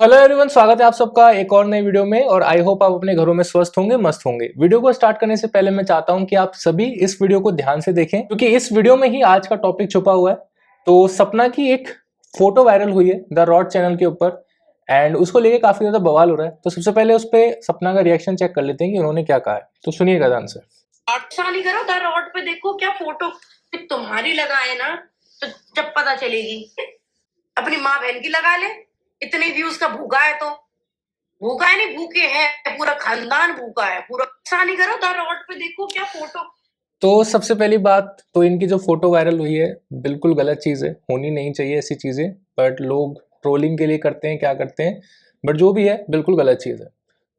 Hello everyone, स्वागत है आप सबका एक और नई वीडियो में। और आई होप आप अपने घरों में स्वस्थ होंगे, मस्त होंगे। वीडियो को स्टार्ट करने से पहले मैं चाहता हूं कि आप सभी इस वीडियो को ध्यान से देखें, क्योंकि इस वीडियो में ही आज का टॉपिक छुपा हुआ है। तो सपना की एक फोटो वायरल हुई है द रॉड चैनल के ऊपर, एंड उसको लेके काफी ज्यादा बवाल हो रहा है। तो सबसे पहले उस पर सपना का रिएक्शन चेक कर लेते हैं कि उन्होंने क्या कहा है। तो सुनिएगा ध्यान से। अच्छा नहीं करो, द रॉड पे देखो क्या फोटो तुम्हारी लगाए ना, तो जब पता चलेगी। अपनी माँ बहन की लगा ले, इतने व्यूज का भूखा है तो भूखा है नहीं, भूखे है, पूरा खानदान भूखा है पूरा। अच्छा नहीं करो, द रॉड पे देखो क्या फोटो। तो सबसे पहली बात तो इनकी जो फोटो वायरल हुई है बिल्कुल गलत चीज़ है, होनी नहीं चाहिए ऐसी चीज़ें। बट लोग ट्रोलिंग के लिए करते हैं, क्या करते हैं, बट जो भी है बिल्कुल गलत चीज़ है।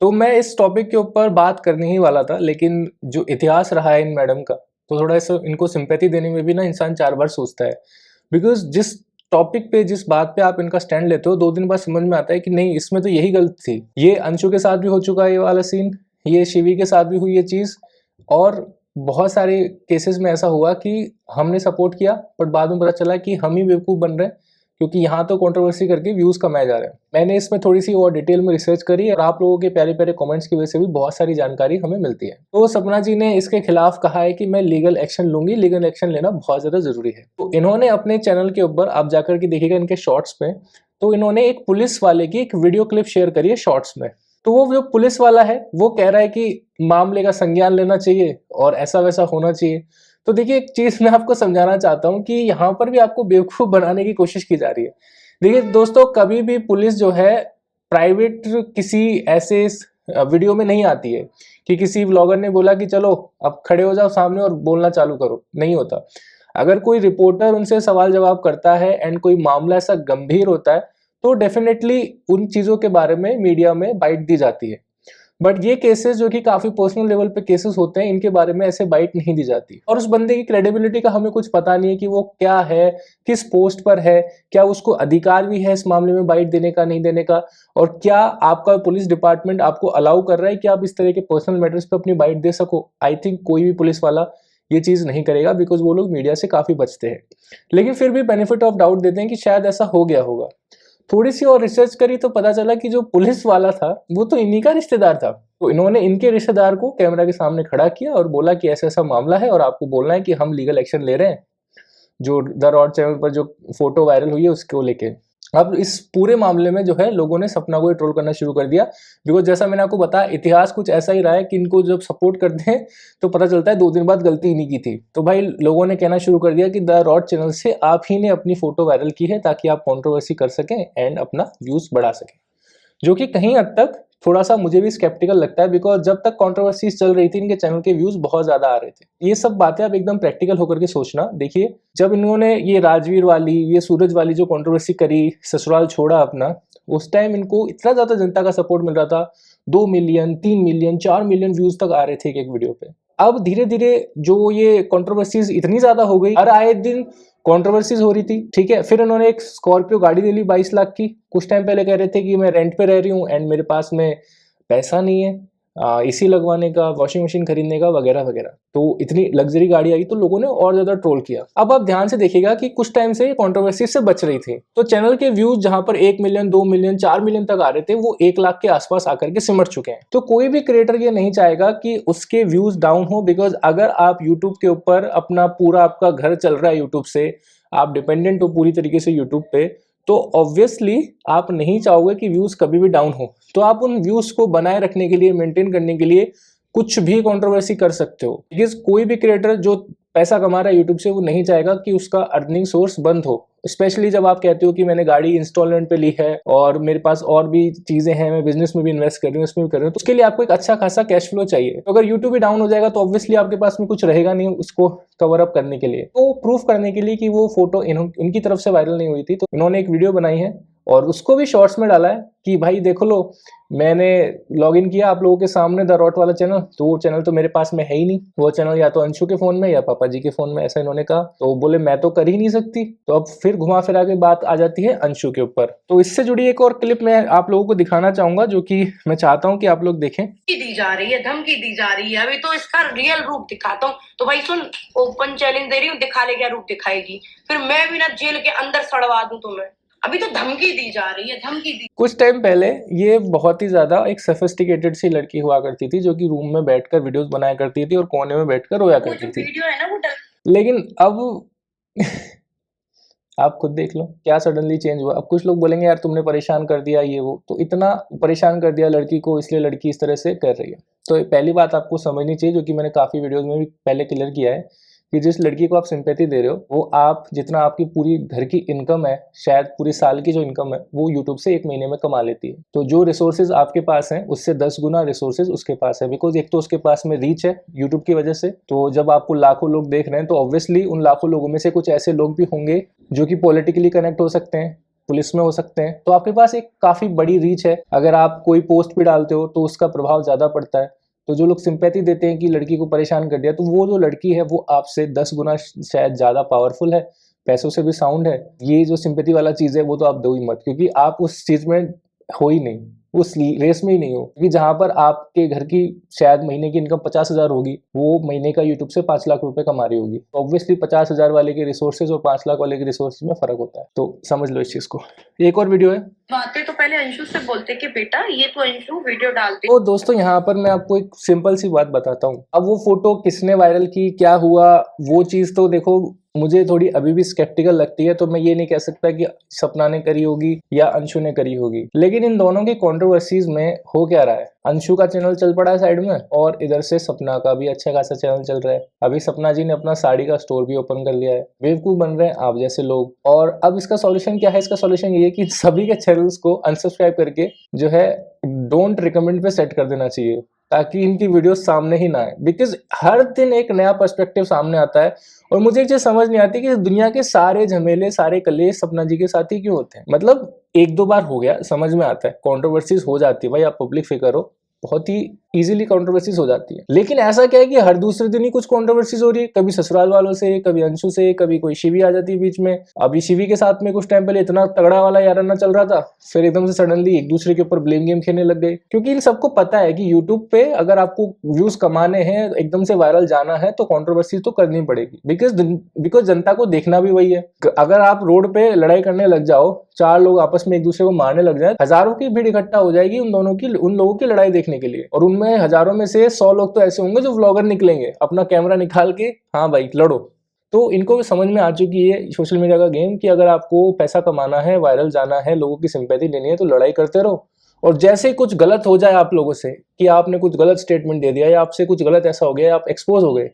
तो मैं इस टॉपिक के ऊपर बात करने ही वाला था, लेकिन जो इतिहास रहा है इन मैडम का, तो थोड़ा सा इनको सिंपैथी देने में भी ना इंसान 4 बार सोचता है। बिकॉज जिस टॉपिक पे, जिस बात पे आप इनका स्टैंड लेते हो, 2 दिन बाद समझ में आता है कि नहीं, इसमें तो यही गलत थी। ये अंशु के साथ भी हो चुका है ये वाला सीन, ये शिवी के साथ भी हुई ये चीज़, और बहुत सारे केसेस में ऐसा हुआ कि हमने सपोर्ट किया बट बाद में पता चला कि हम ही बेवकूफ़ बन रहे हैं, क्योंकि यहाँ तो कंट्रोवर्सी करके व्यूज़ कमाए जा रहे हैं। मैंने इसमें थोड़ी सी और डिटेल में रिसर्च करी और आप लोगों के प्यारे प्यारे कमेंट्स की वजह से भी बहुत सारी जानकारी हमें मिलती है। तो सपना जी ने इसके खिलाफ कहा है कि मैं लीगल एक्शन लूंगी, लीगल एक्शन लेना बहुत ज़्यादा ज़रूरी है। तो इन्होंने अपने चैनल के ऊपर, आप जाकर के देखिएगा इनके शॉर्ट्स पे, तो इन्होंने एक पुलिस वाले की एक वीडियो क्लिप शेयर करी है शॉर्ट्स में। तो वो जो पुलिस वाला है वो कह रहा है कि मामले का संज्ञान लेना चाहिए और ऐसा वैसा होना चाहिए। तो देखिए, एक चीज मैं आपको समझाना चाहता हूँ कि यहाँ पर भी आपको बेवकूफ बनाने की कोशिश की जा रही है। देखिए दोस्तों, कभी भी पुलिस जो है प्राइवेट किसी ऐसे वीडियो में नहीं आती है कि किसी व्लॉगर ने बोला कि चलो अब खड़े हो जाओ सामने और बोलना चालू करो, नहीं होता। अगर कोई रिपोर्टर उनसे सवाल जवाब करता है एंड कोई मामला ऐसा गंभीर होता है, तो डेफिनेटली उन चीज़ों के बारे में मीडिया में बाइट दी जाती है। बट ये केसेस जो कि काफी पर्सनल लेवल पे केसेस होते हैं, इनके बारे में ऐसे बाइट नहीं दी जाती। और उस बंदे की क्रेडिबिलिटी का हमें कुछ पता नहीं है कि वो क्या है, किस पोस्ट पर है, क्या उसको अधिकार भी है इस मामले में बाइट देने का, नहीं देने का, और क्या आपका पुलिस डिपार्टमेंट आपको अलाउ कर रहा है कि आप इस तरह के पर्सनल मैटर्स पे अपनी बाइट दे सको। आई थिंक कोई भी पुलिस वाला ये चीज़ नहीं करेगा, बिकॉज वो लोग मीडिया से काफ़ी बचते हैं। लेकिन फिर भी बेनिफिट ऑफ डाउट देते हैं कि शायद ऐसा हो गया होगा। थोड़ी सी और रिसर्च करी तो पता चला कि जो पुलिस वाला था वो तो इन्हीं का रिश्तेदार था। तो इन्होंने इनके रिश्तेदार को कैमरा के सामने खड़ा किया और बोला कि ऐसा ऐसा मामला है और आपको बोलना है कि हम लीगल एक्शन ले रहे हैं, जो द रॉड चैनल पर जो फोटो वायरल हुई है उसको लेके। अब इस पूरे मामले में जो है लोगों ने सपना को ट्रोल करना शुरू कर दिया, बिकॉज जैसा मैंने आपको बताया, इतिहास कुछ ऐसा ही रहा है कि इनको जब सपोर्ट करते हैं तो पता चलता है 2 दिन बाद गलती इन्हीं की थी। तो भाई लोगों ने कहना शुरू कर दिया कि द रॉड चैनल से आप ही ने अपनी फोटो वायरल की है ताकि आप कंट्रोवर्सी कर सकें एंड अपना व्यूज बढ़ा सकें, जो कि कहीं हद तक थोड़ा सा मुझे भी स्केप्टिकल लगता है। बिकॉज जब तक कंट्रोवर्सीज चल रही थी इनके चैनल के व्यूज बहुत ज्यादा आ रहे थे। ये सब बातें आप एकदम प्रैक्टिकल होकर के सोचना। देखिए, जब इन्होंने ये राजवीर वाली, ये सूरज वाली जो कंट्रोवर्सी करी, ससुराल छोड़ा अपना, उस टाइम इनको इतना ज्यादा जनता का सपोर्ट मिल रहा था। 2 मिलियन, 3 मिलियन, 4 मिलियन व्यूज तक आ रहे थे एक वीडियो पे। अब धीरे धीरे जो ये कंट्रोवर्सीज इतनी ज्यादा हो गई, हर आए दिन कंट्रोवर्सीज हो रही थी, ठीक है। फिर उन्होंने एक स्कॉर्पियो गाड़ी ले ली 22 लाख की। कुछ टाइम पहले कह रहे थे कि मैं रेंट पे रह रही हूँ एंड मेरे पास में पैसा नहीं है एसी लगवाने का, वॉशिंग मशीन खरीदने का, वगैरह वगैरह। तो इतनी लग्जरी गाड़ी आई तो लोगों ने और ज्यादा ट्रोल किया। अब आप ध्यान से देखिएगा कि कुछ टाइम से कंट्रोवर्सी से बच रही थी, तो चैनल के व्यूज जहां पर 1 मिलियन, 2 मिलियन, 4 मिलियन तक आ रहे थे, वो 1 लाख के आसपास आकर के सिमट चुके हैं। तो कोई भी क्रिएटर ये नहीं चाहेगा कि उसके व्यूज डाउन हो, बिकॉज अगर आप यूट्यूब के ऊपर अपना पूरा, आपका घर चल रहा है यूट्यूब से, आप डिपेंडेंट हो पूरी तरीके से यूट्यूब पे, तो ऑब्वियसली आप नहीं चाहोगे कि व्यूज कभी भी डाउन हो। तो आप उन व्यूज को बनाए रखने के लिए, मेंटेन करने के लिए कुछ भी कंट्रोवर्सी कर सकते हो। बिकॉज कोई भी क्रिएटर जो पैसा कमा रहा है यूट्यूब से, वो नहीं चाहेगा कि उसका अर्निंग सोर्स बंद हो। स्पेशली जब आप कहते हो कि मैंने गाड़ी इंस्टॉलमेंट पे ली है और मेरे पास और भी चीजें हैं, मैं बिजनेस में भी इन्वेस्ट कर रही हूँ, इसमें भी कर रही हूँ, तो उसके लिए आपको एक अच्छा खासा कैश फ्लो चाहिए। तो अगर यूट्यूब भी डाउन हो जाएगा तो ऑब्वियसली आपके पास में कुछ रहेगा नहीं उसको कवर अप करने के लिए। तो प्रूफ करने के लिए कि वो फोटो इनकी तरफ से वायरल नहीं हुई थी, तो इन्होंने एक वीडियो बनाई है और उसको भी शॉर्ट्स में डाला है कि भाई देखो लो, मैंने लॉगिन किया आप लोगों के सामने द रॉट वाला चैनल, तो वो चैनल तो मेरे पास में है ही नहीं। वो चैनल या तो अंशु के फोन में या पापा जी के फोन में, ऐसा इन्होंने कहा। तो बोले मैं तो कर ही नहीं सकती। तो अब फिर घुमा फिरा के बात आ जाती है अंशु के ऊपर। तो इससे जुड़ी एक और क्लिप मैं आप लोगों को दिखाना चाहूंगा, जो कि मैं चाहता हूँ कि आप लोग देखें। दी जा रही है, धमकी दी जा रही है, अभी तो इसका रियल रूप दिखाता हूँ। तो भाई सुन, ओपन चैलेंज दे रही हूँ, दिखा ले क्या रूप दिखाएगी, फिर मैं भी ना जेल के अंदर सड़वा दूं तुम्हें। अभी तो धमकी दी जा रही है, धमकी दी। कुछ टाइम पहले ये बहुत ही ज्यादा एक सोफिस्टिकेटेड सी लड़की हुआ करती थी जो कि रूम में बैठकर वीडियोस बनाया करती थी और कोने में बैठकर रोया वो करती जो थी। वीडियो है ना वो लेकिन अब आप खुद देख लो क्या सडनली चेंज हुआ। अब कुछ लोग बोलेंगे यार तुमने परेशान कर दिया ये वो, तो इतना परेशान कर दिया लड़की को इसलिए लड़की इस तरह से कर रही है। तो पहली बात आपको समझनी चाहिए जो कि मैंने काफ़ी वीडियोस में भी पहले क्लियर किया है कि जिस लड़की को आप सिंपैथी दे रहे हो वो आप जितना आपकी पूरी घर की इनकम है, शायद पूरे साल की जो इनकम है वो यूट्यूब से एक महीने में कमा लेती है। तो जो रिसोर्सेज आपके पास हैं उससे 10 गुना रिसोर्सेज उसके पास है, बिकॉज एक तो उसके पास में रीच है यूट्यूब की वजह से। तो जब आपको लाखों लोग देख रहे हैं तो ऑब्वियसली उन लाखों लोगों में से कुछ ऐसे लोग भी होंगे जो कि पॉलिटिकली कनेक्ट हो सकते हैं, पुलिस में हो सकते हैं। तो आपके पास एक काफ़ी बड़ी रीच है। अगर आप कोई पोस्ट भी डालते हो तो उसका प्रभाव ज़्यादा पड़ता है। तो जो लोग सिंपैथी देते हैं कि लड़की को परेशान कर दिया, तो वो जो लड़की है वो आपसे 10 गुना शायद ज़्यादा पावरफुल है, पैसों से भी साउंड है। ये जो सिंपैथी वाला चीज़ है वो तो आप दो ही मत, क्योंकि आप उस चीज़ में हो ही नहीं, उस रेस में ही नहीं हो। क्योंकि जहाँ पर आपके घर की शायद महीने की इनकम 50,000 होगी, वो महीने का यूट्यूब से 5 लाख रुपए कमा रही होगी। ऑब्वियसली 50,000 वाले के रिसोर्सेज और 5 लाख वाले के रिसोर्सेज में फर्क होता है। तो समझ लो इस चीज को। एक और वीडियो है, बातें तो पहले अंशु से बोलते कि बेटा ये तो अंशु वीडियो डालते। तो दोस्तों यहाँ पर मैं आपको एक सिंपल सी बात बताता हूँ। अब वो फोटो किसने वायरल की, क्या हुआ, वो चीज तो देखो मुझे थोड़ी अभी भी स्केप्टिकल लगती है। तो मैं ये नहीं कह सकता कि सपना ने करी होगी या अंशु ने करी होगी। लेकिन इन दोनों की कंट्रोवर्सीज में हो क्या रहा है, अंशु का चैनल चल पड़ा है साइड में और इधर से सपना का भी अच्छा खासा चैनल चल रहा है। अभी सपना जी ने अपना साड़ी का स्टोर भी ओपन कर लिया है। बेवकूफ बन रहे हैं आप जैसे लोग। और अब इसका सॉल्यूशन क्या है? इसका सॉल्यूशन ये है कि सभी के चैनल्स को अनसब्सक्राइब करके जो है डोंट रिकमेंड पे सेट कर देना चाहिए, ताकि इनकी वीडियो सामने ही ना आए। बिकॉज हर दिन एक नया पर्सपेक्टिव सामने आता है और मुझे एक चीज समझ नहीं आती कि दुनिया के सारे झमेले, सारे कलेश सपना जी के साथ ही क्यों होते हैं। मतलब एक दो बार हो गया, समझ में आता है, कंट्रोवर्सीज हो जाती है भाई, आप पब्लिक फिगर हो, बहुत ही इजीली कंट्रोवर्सीज हो जाती है। लेकिन ऐसा क्या है कि हर दूसरे दिन ही कुछ कंट्रोवर्सीज हो रही है, कभी ससुराल वालों से, कभी अंशु से, कभी कोई शिवी आ जाती है बीच में। अभी शिवी के साथ में कुछ टाइम पहले इतना तगड़ा वाला याराना चल रहा था, फिर एकदम से सडनली एक दूसरे के ऊपर ब्लेम गेम खेलने लग गए। क्योंकि इन सबको पता है कि यूट्यूब पे अगर आपको व्यूज कमाने हैं, एकदम से वायरल जाना है, तो कंट्रोवर्सीज तो करनी पड़ेगी। बिकॉज जनता को देखना भी वही है। अगर आप रोड पे लड़ाई करने लग जाओ, 4 लोग आपस में एक दूसरे को मारने लग जाए, हजारों की भीड़ इकट्ठा हो जाएगी उन लोगों की लड़ाई देखने के लिए। और उनमें हजारों में से 100 लोग तो ऐसे होंगे जो व्लॉगर निकलेंगे अपना कैमरा निकाल के, हाँ भाई लड़ो। तो इनको भी समझ में आ चुकी है सोशल मीडिया का गेम कि अगर आपको पैसा कमाना है, वायरल जाना है, लोगों की सिंपैथी लेनी है, तो लड़ाई करते रहो। और जैसे ही कुछ गलत हो जाए आप लोगों से, कि आपने कुछ गलत स्टेटमेंट दे दिया या आपसे कुछ गलत ऐसा हो गया, आप एक्सपोज हो गए,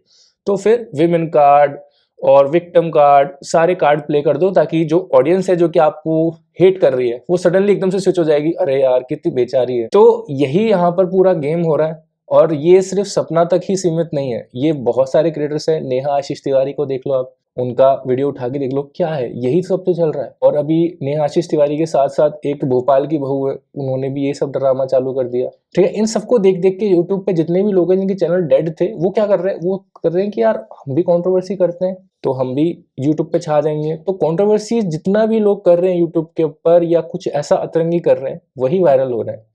तो फिर विमेन कार्ड और विक्टिम कार्ड, सारे कार्ड प्ले कर दो, ताकि जो ऑडियंस है जो कि आपको हेट कर रही है वो सडनली एकदम से स्विच हो जाएगी, अरे यार कितनी बेचारी है। तो यही यहाँ पर पूरा गेम हो रहा है। और ये सिर्फ सपना तक ही सीमित नहीं है, ये बहुत सारे क्रिएटर्स हैं। नेहा आशीष तिवारी को देख लो आप, उनका वीडियो उठा के देख लो, क्या है, यही सब तो चल रहा है। और अभी नेहा आशीष तिवारी के साथ साथ एक भोपाल की बहू है, उन्होंने भी ये सब ड्रामा चालू कर दिया। ठीक है, इन सबको देख देख के यूट्यूब पे जितने भी लोग हैं जिनके चैनल डेड थे, वो क्या कर रहे हैं, वो कर रहे हैं कि यार हम भी कंट्रोवर्सी करते हैं तो हम भी यूट्यूब पे छा जाएंगे। तो कंट्रोवर्सी जितना भी लोग कर रहे हैं यूट्यूब के ऊपर या कुछ ऐसा अतरंगी कर रहे हैं, वही वायरल हो रहा है।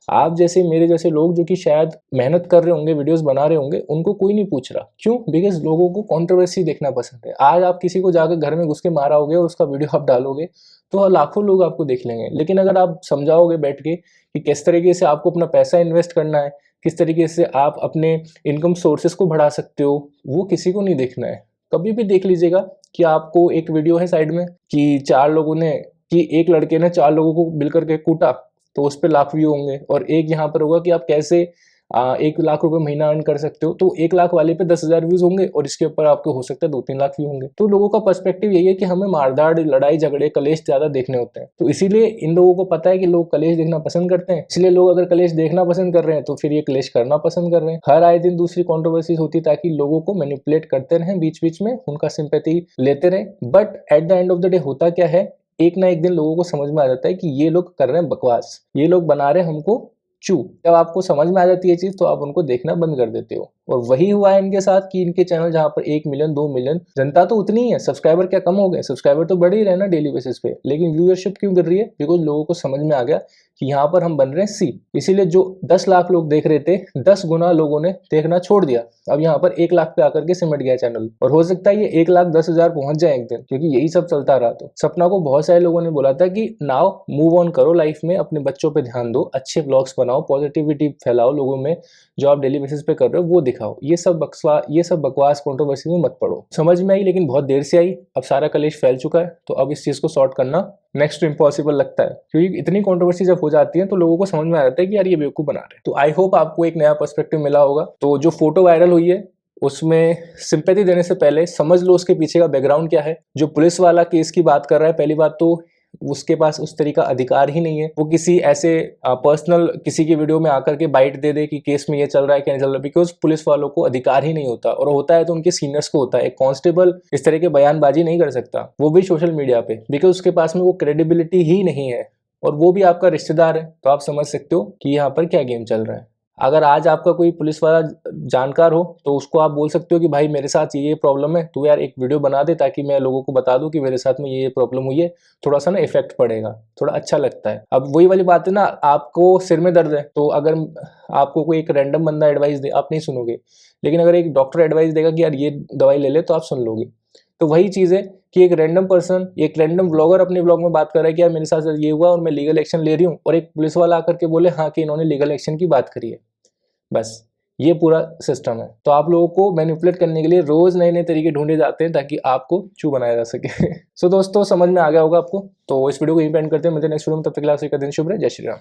आप जैसे मेरे जैसे लोग जो कि शायद मेहनत कर रहे होंगे, वीडियोस बना रहे होंगे, उनको कोई नहीं पूछ रहा। क्यों? बिकॉज लोगों को कंट्रोवर्सी देखना पसंद है। आज आप किसी को जाकर घर में घुस के मारा होगे और उसका वीडियो आप डालोगे तो लाखों लोग आपको देख लेंगे। लेकिन अगर आप समझाओगे बैठ के कि किस तरीके से आपको अपना पैसा इन्वेस्ट करना है, किस तरीके से आप अपने इनकम सोर्सेस को बढ़ा सकते हो, वो किसी को नहीं देखना है। कभी भी देख लीजिएगा कि आपको एक वीडियो है साइड में कि एक लड़के ने 4 लोगों को मिल करके कूटा, तो उस पर लाख व्यू होंगे। और एक यहाँ पर होगा कि आप कैसे 1 लाख रुपए महीना अर्न कर सकते हो, तो 1 लाख वाले पे 10,000 व्यूज होंगे और इसके ऊपर आपको हो सकता है 2-3 लाख व्यू होंगे। तो लोगों का पर्सपेक्टिव यही है कि हमें मारधाड़, लड़ाई झगड़े, कलेश ज्यादा देखने होते हैं। तो इसीलिए इन लोगों को पता है कि लोग कलेश देखना पसंद करते हैं, इसलिए लोग अगर कलेश देखना पसंद कर रहे हैं तो फिर ये कलेश करना पसंद कर रहे हैं। हर आए दिन दूसरी कॉन्ट्रोवर्सीज होती ताकि लोगों को मैनिपुलेट करते रहें, बीच बीच में उनका सिंपैथी लेते रहें। But at the end of the day होता क्या है, एक ना एक दिन लोगों को समझ में आ जाता है कि ये लोग कर रहे हैं बकवास, ये लोग बना रहे हैं हमको चू। जब आपको समझ में आ जाती है चीज तो आप उनको देखना बंद कर देते हो और वही हुआ है इनके साथ कि इनके चैनल जहाँ पर 1 मिलियन 2 मिलियन, जनता तो उतनी ही है, सब्सक्राइबर क्या कम हो गए? सब्सक्राइबर तो बढ़ ही रहे ना डेली बेसिस पे, लेकिन व्यूअरशिप क्यों गिर रही है? बिकॉज लोगों को समझ में आ गया कि यहाँ पर हम बन रहे हैं सी। इसीलिए जो 10 लाख लोग देख रहे थे, 10 गुना लोगों ने देखना छोड़ दिया। अब यहाँ पर 1 लाख पे आकर के सिमट गया चैनल, और हो सकता है ये 1,10,000 पहुंच जाए एक दिन, क्योंकि यही सब चलता रहा। तो सपना को बहुत सारे लोगों ने बोला था कि नाउ मूव ऑन करो लाइफ में, अपने बच्चों पे ध्यान दो, अच्छे ब्लॉग्स बनाओ, पॉजिटिविटी फैलाओ लोगों में, जो आप डेली बेसिस पे कर रहे हो वो दिखाओ, ये सब बकवास कंट्रोवर्सी में मत पड़ो। समझ में आई, लेकिन बहुत देर से आई। अब सारा कलेश फैल चुका है, तो अब इस चीज को सॉर्ट करना नेक्स्ट इम्पॉसिबल लगता है, क्योंकि इतनी कंट्रोवर्सी जब हो जाती है तो लोगों को समझ में आ जाता है कि यार ये बेवकूफ बना रहे हैं। तो आई होप आपको एक नया पर्सपेक्टिव मिला होगा। तो जो फोटो वायरल हुई है उसमें सिंपैथी देने से पहले समझ लो उसके पीछे का बैकग्राउंड क्या है। जो पुलिस वाला केस की बात कर रहा है, पहली बात तो उसके पास उस तरीका अधिकार ही नहीं है, वो किसी ऐसे पर्सनल किसी की वीडियो में आकर के बाइट दे दे कि केस में ये चल रहा है क्या नहीं चल रहा, बिकॉज पुलिस वालों को अधिकार ही नहीं होता, और होता है तो उनके सीनियर्स को होता है। एक कांस्टेबल इस तरह के बयानबाजी नहीं कर सकता, वो भी सोशल मीडिया पे, बिकॉज उसके पास में वो क्रेडिबिलिटी ही नहीं है, और वो भी आपका रिश्तेदार है। तो आप समझ सकते हो कि यहाँ पर क्या गेम चल रहा है। अगर आज आपका कोई पुलिस वाला जानकार हो तो उसको आप बोल सकते हो कि भाई मेरे साथ ये प्रॉब्लम है, तू यार एक वीडियो बना दे ताकि मैं लोगों को बता दूं कि मेरे साथ में ये प्रॉब्लम हुई है, थोड़ा सा ना इफेक्ट पड़ेगा, थोड़ा अच्छा लगता है। अब वही वाली बात है ना, आपको सिर में दर्द है तो अगर आपको कोई एक रैंडम बंदा एडवाइस दे आप नहीं सुनोगे, लेकिन अगर एक डॉक्टर एडवाइस देगा कि यार ये दवाई ले ले तो आप सुन लोगे। तो वही चीज़ है कि एक रैंडम पर्सन, एक रैंडम व्लॉगर अपने व्लॉग में बात कर रहा है कि यार मेरे साथ ये हुआ और मैं लीगल एक्शन ले रही हूँ, और एक पुलिस वाला आकर के बोले हाँ कि इन्होंने लीगल एक्शन की बात करी है। बस ये पूरा सिस्टम है। तो आप लोगों को मैनिपुलेट करने के लिए रोज नए नए तरीके ढूंढे जाते हैं ताकि आपको चू बनाया जा सके। सो दोस्तों समझ में आ गया होगा आपको। तो इस वीडियो को यहीं पे एंड करते हैं, मिलते हैं नेक्स्ट वीडियो में, तब तक के लिए आप सभी का दिन शुभ रहे। जय श्री राम।